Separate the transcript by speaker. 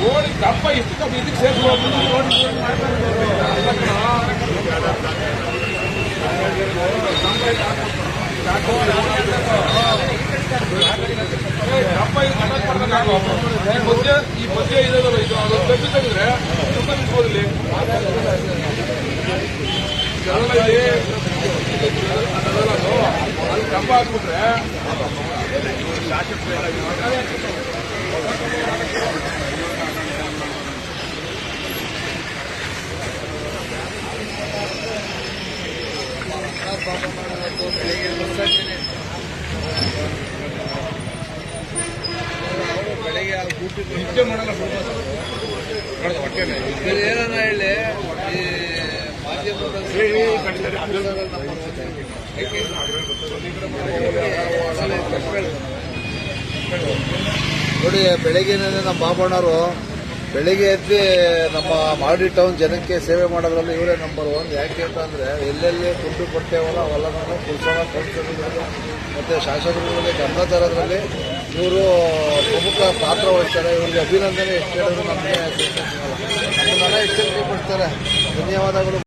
Speaker 1: ఓడి తప్ప ఇసుక మీదికి చేసుకోవాలి. ಈ ಮಧ್ಯ ಇದೆಲ್ಲ ಇದು ಅದು ತಪ್ಪಿದ್ರೆ ತುಂಬ ನಿಲ್ಬೋದಿಲ್ಲ. ಅಲ್ಲಿ ಕಂಬ ಹಾಕ್ಬಿಟ್ರೆ ಬೆಳಗ್ಗೆ ನಿತ್ಯ ಮಾಡಲ್ಲ ಏನನ್ನ ಹೇಳಿ ಈ
Speaker 2: ನೋಡಿ, ಬೆಳಗ್ಗೆನೇ ನಮ್ಮ ಬಾಬಣ್ಣವರು ಬೆಳಿಗ್ಗೆ ಎದ್ದು ನಮ್ಮ ಮಾಗಡಿ ಟೌನ್ ಜನಕ್ಕೆ ಸೇವೆ ಮಾಡೋದ್ರಲ್ಲಿ ಇವರೇ ನಂಬರ್ 1. ಯಾಕೆ ಅಂತಂದರೆ ಎಲ್ಲೆಲ್ಲಿ ದುಡ್ಡು ಕೊಡ್ತೇವಲ್ಲ ಅವೆಲ್ಲನೂ ಪುರಸಭಾ ಕೌನ್ಸಿಲರ್ಗಳಿಗೆ ಮತ್ತು ಶಾಸಕರುಗಳಿಗೆ ಗಮನ ತರೋದ್ರಲ್ಲಿ ಇವರು ಪ್ರಮುಖ ಪಾತ್ರ ವಹಿಸ್ತಾರೆ. ಇವರಿಗೆ ಅಭಿನಂದನೆ ಎಷ್ಟು ಹೇಳಿದ್ರು ನಮಗೆ ನಮ್ಮನ್ನೆಲ್ಲ ಎಚ್ಚರಿಕೆ ಕೊಡ್ತಾರೆ. ಧನ್ಯವಾದಗಳು.